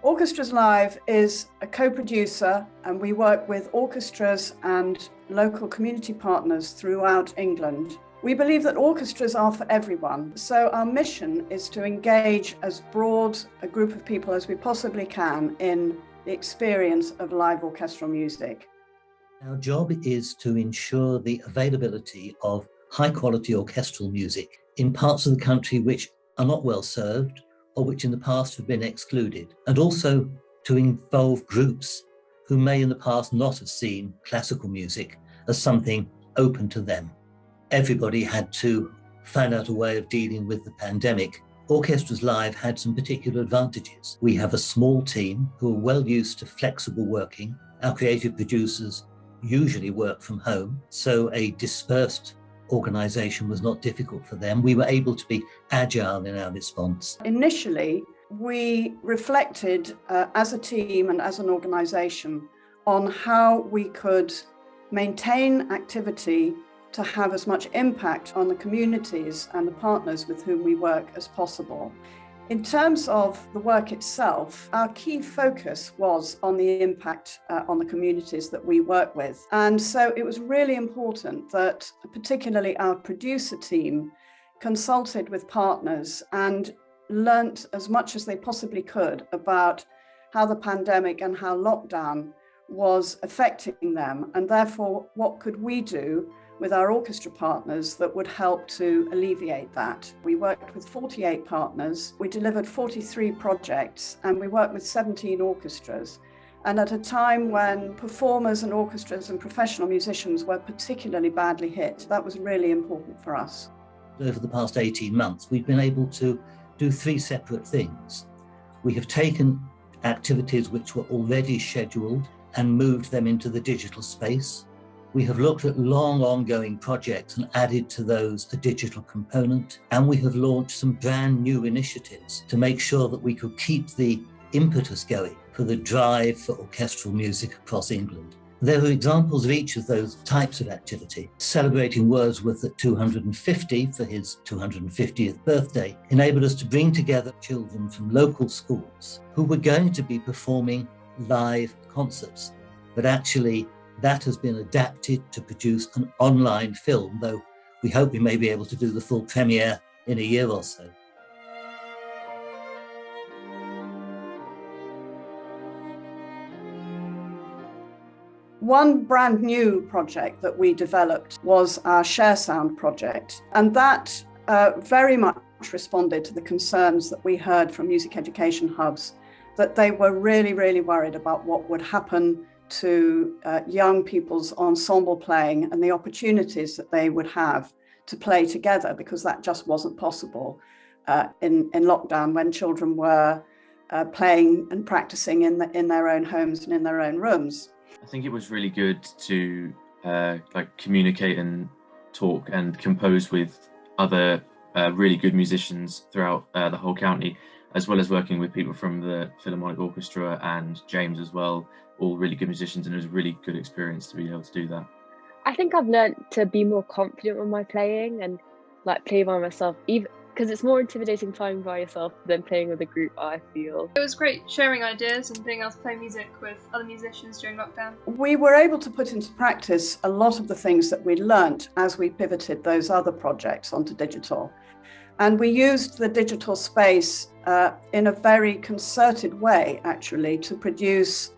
Orchestras Live is a co-producer, and we work with orchestras and local community partners throughout England. We believe that orchestras are for everyone, so our mission is to engage as broad a group of people as we possibly can in the experience of live orchestral music. Our job is to ensure the availability of high-quality orchestral music in parts of the country which are not well served or which in the past have been excluded, and also to involve groups who may in the past not have seen classical music as something open to them. Everybody had to find out a way of dealing with the pandemic. Orchestras Live had some particular advantages. We have a small team who are well used to flexible working. Our creative producers usually work from home, so a dispersed organisation was not difficult for them. We were able to be agile in our response. Initially, we reflected as a team and as an organisation on how we could maintain activity to have as much impact on the communities and the partners with whom we work as possible. In terms of the work itself, our key focus was on the impact on the communities that we work with. And so it was really important that particularly our producer team consulted with partners and learnt as much as they possibly could about how the pandemic and how lockdown was affecting them, and therefore what could we do with our orchestra partners that would help to alleviate that. We worked with 48 partners, we delivered 43 projects, and we worked with 17 orchestras. And at a time when performers and orchestras and professional musicians were particularly badly hit, that was really important for us. Over the past 18 months, we've been able to do three separate things. We have taken activities which were already scheduled and moved them into the digital space. We have looked at long ongoing projects and added to those a digital component, and we have launched some brand new initiatives to make sure that we could keep the impetus going for the drive for orchestral music across England. There are examples of each of those types of activity. Celebrating Wordsworth at 250 for his 250th birthday enabled us to bring together children from local schools who were going to be performing live concerts, but actually that has been adapted to produce an online film, though we hope we may be able to do the full premiere in a year or so. One brand new project that we developed was our Share Sound project, and that very much responded to the concerns that we heard from music education hubs, that they were really, really worried about what would happen to young people's ensemble playing and the opportunities that they would have to play together, because that just wasn't possible in lockdown when children were playing and practicing in their own homes and in their own rooms. I think it was really good to communicate and talk and compose with other really good musicians throughout the whole county, as well as working with people from the Philharmonic Orchestra and James as well, all really good musicians, and it was a really good experience to be able to do that. I think I've learned to be more confident with my playing and play by myself, even because it's more intimidating playing by yourself than playing with a group, I feel. It was great sharing ideas and being able to play music with other musicians during lockdown. We were able to put into practice a lot of the things that we learnt as we pivoted those other projects onto digital. And we used the digital space in a very concerted way, actually, to produce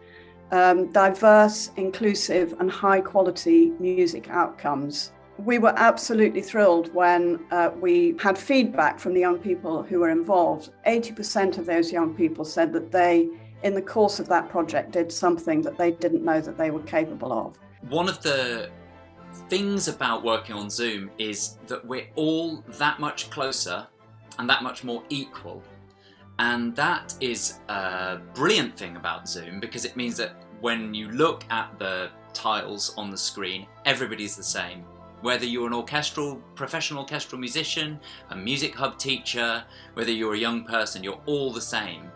diverse, inclusive and high quality music outcomes. We were absolutely thrilled when we had feedback from the young people who were involved. 80% of those young people said that they, in the course of that project, did something that they didn't know that they were capable of. One of the things about working on Zoom is that we're all that much closer and that much more equal. And that is a brilliant thing about Zoom, because it means that when you look at the tiles on the screen, everybody's the same. Whether you're an professional orchestral musician, a music hub teacher, whether you're a young person, you're all the same.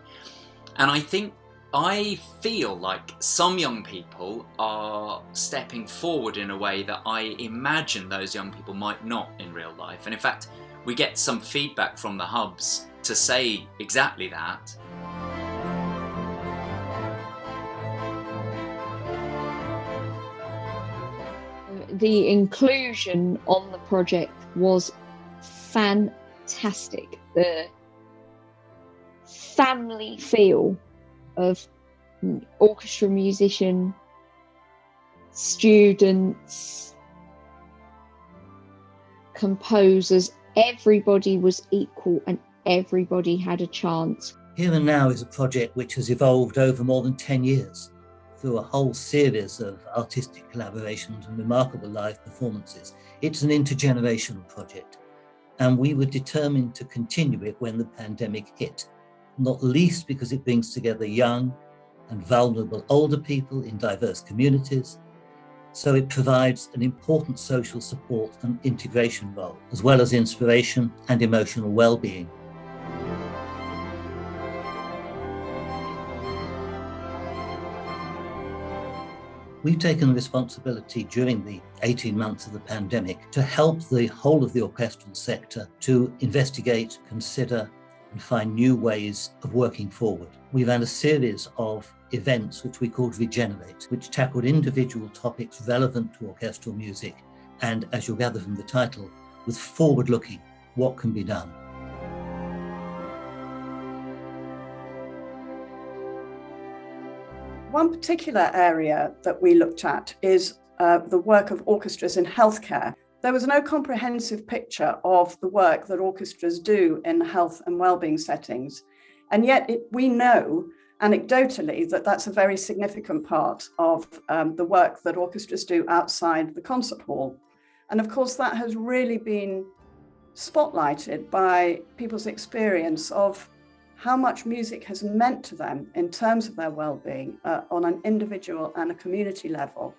And I feel like some young people are stepping forward in a way that I imagine those young people might not in real life. And in fact, we get some feedback from the hubs to say exactly that. the inclusion on the project was fantastic. The family feel of orchestra musician, students, composers, everybody was equal and everybody had a chance. Here and Now is a project which has evolved over more than 10 years through a whole series of artistic collaborations and remarkable live performances. It's an intergenerational project, and we were determined to continue it when the pandemic hit, not least because it brings together young and vulnerable older people in diverse communities. So it provides an important social support and integration role, as well as inspiration and emotional well-being. We've taken responsibility during the 18 months of the pandemic to help the whole of the orchestral sector to investigate, consider, and find new ways of working forward. We've had a series of events which we called Regenerate, which tackled individual topics relevant to orchestral music, and as you'll gather from the title, was forward-looking, what can be done. One particular area that we looked at is the work of orchestras in healthcare. There was no comprehensive picture of the work that orchestras do in health and wellbeing settings. And yet we know anecdotally that that's a very significant part of the work that orchestras do outside the concert hall. And of course, that has really been spotlighted by people's experience of how much music has meant to them in terms of their well-being on an individual and a community level,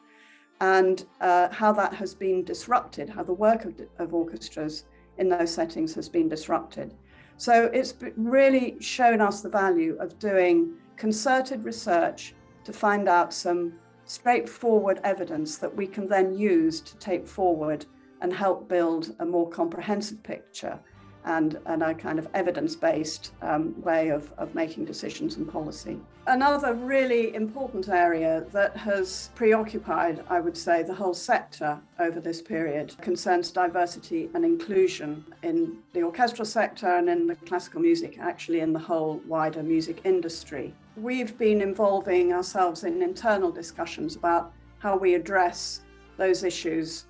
and how that has been disrupted, how the work of orchestras in those settings has been disrupted. So it's really shown us the value of doing concerted research to find out some straightforward evidence that we can then use to take forward and help build a more comprehensive picture and a kind of evidence-based way of making decisions and policy. Another really important area that has preoccupied, I would say, the whole sector over this period concerns diversity and inclusion in the orchestral sector and in the classical music, actually in the whole wider music industry. We've been involving ourselves in internal discussions about how we address those issues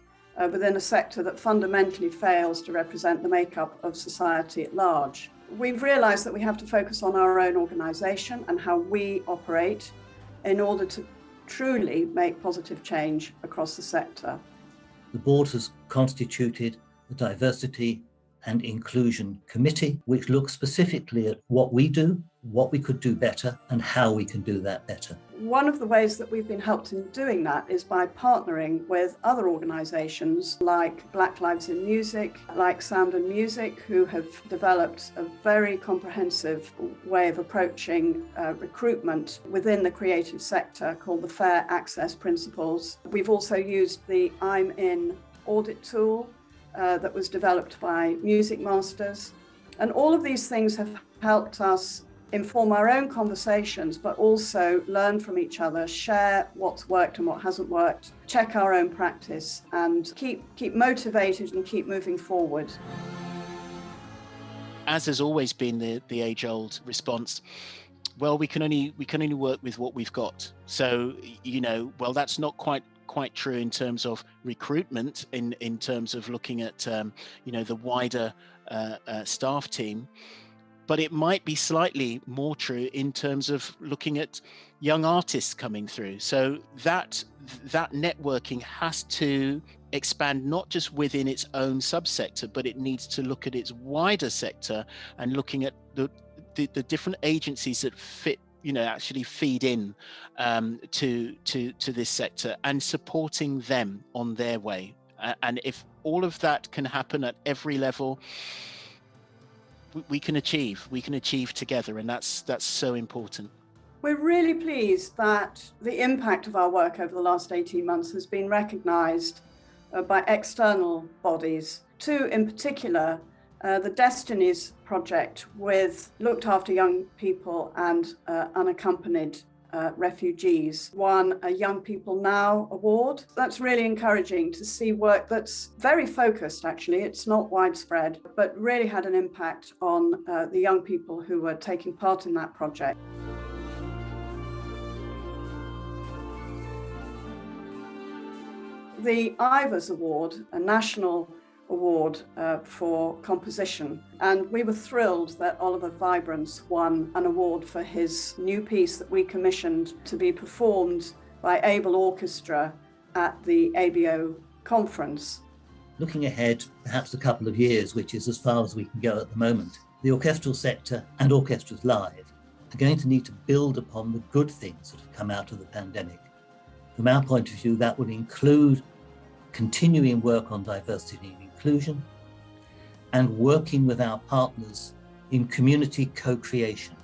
within a sector that fundamentally fails to represent the makeup of society at large. We've realised that we have to focus on our own organisation and how we operate in order to truly make positive change across the sector. The board has constituted a diversity and inclusion committee, which looks specifically at what we do, what we could do better, and how we can do that better. One of the ways that we've been helped in doing that is by partnering with other organisations like Black Lives in Music, like Sound and Music, who have developed a very comprehensive way of approaching recruitment within the creative sector called the Fair Access Principles. We've also used the I'm In audit tool that was developed by music masters. And all of these things have helped us inform our own conversations, but also learn from each other, share what's worked and what hasn't worked, check our own practice, and keep motivated and keep moving forward. As has always been the age-old response, well, we can only work with what we've got. So, well, that's not quite true in terms of recruitment, in terms of looking at the wider staff team, but it might be slightly more true in terms of looking at young artists coming through. So that networking has to expand not just within its own subsector, but it needs to look at its wider sector and looking at the different agencies that fit, actually feed in to this sector and supporting them on their way. And if all of that can happen at every level, we can achieve together, and that's so important. We're really pleased that the impact of our work over the last 18 months has been recognised by external bodies. Two in particular, the Destinies project with looked after young people and unaccompanied refugees won a Young People Now award. That's really encouraging to see work that's very focused, actually. It's not widespread, but really had an impact on the young people who were taking part in that project. The Ivors Award, a national award for composition, and we were thrilled that Oliver Vibrance won an award for his new piece that we commissioned to be performed by Able Orchestra at the ABO conference. Looking ahead, perhaps a couple of years, which is as far as we can go at the moment, the orchestral sector and Orchestras Live are going to need to build upon the good things that have come out of the pandemic. From our point of view, that would include continuing work on diversity and inclusion and working with our partners in community co-creation.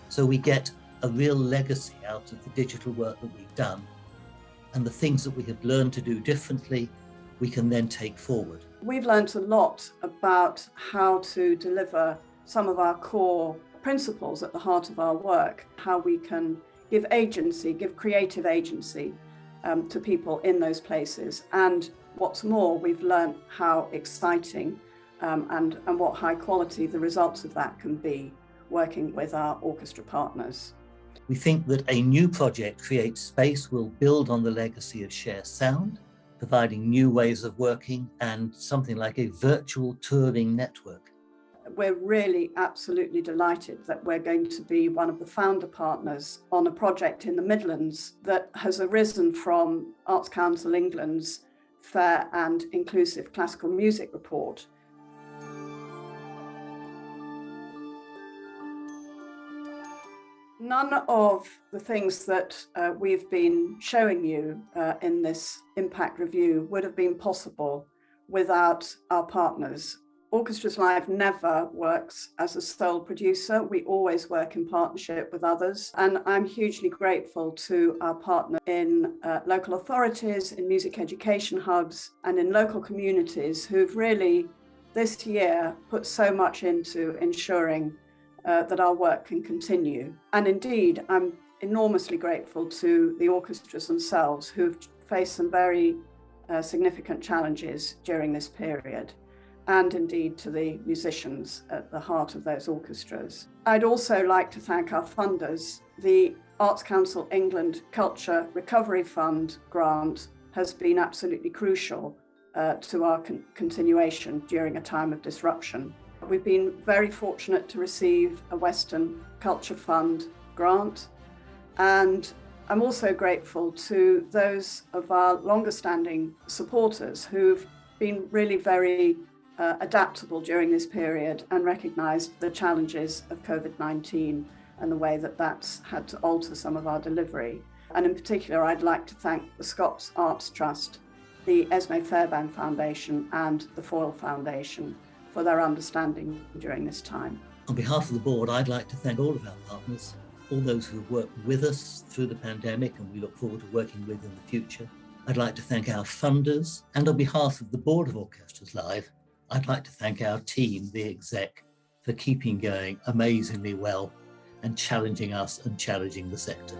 So we get a real legacy out of the digital work that we've done, and the things that we have learned to do differently, we can then take forward. We've learned a lot about how to deliver some of our core principles at the heart of our work, how we can give agency, give creative agency to people in those places. And what's more, we've learned how exciting and what high quality the results of that can be working with our orchestra partners. We think that a new project, Create Space, will build on the legacy of Share Sound, providing new ways of working and something like a virtual touring network. We're really absolutely delighted that we're going to be one of the founder partners on a project in the Midlands that has arisen from Arts Council England's Fair and Inclusive Classical Music Report. None of the things that we've been showing you in this impact review would have been possible without our partners. Orchestras Live never works as a sole producer. We always work in partnership with others. And I'm hugely grateful to our partner in local authorities, in music education hubs, and in local communities who've really this year put so much into ensuring that our work can continue. And indeed, I'm enormously grateful to the orchestras themselves who've faced some very significant challenges during this period, and indeed to the musicians at the heart of those orchestras. I'd also like to thank our funders. The Arts Council England Culture Recovery Fund grant has been absolutely crucial to our continuation during a time of disruption. We've been very fortunate to receive a Western Culture Fund grant, and I'm also grateful to those of our longer-standing supporters who've been really very adaptable during this period and recognised the challenges of COVID-19 and the way that that's had to alter some of our delivery. And in particular, I'd like to thank the Scots Arts Trust, the Esme Fairbairn Foundation and the Foyle Foundation for their understanding during this time. On behalf of the board, I'd like to thank all of our partners, all those who have worked with us through the pandemic and we look forward to working with in the future. I'd like to thank our funders, and on behalf of the board of Orchestras Live, I'd like to thank our team, the exec, for keeping going amazingly well and challenging us and challenging the sector.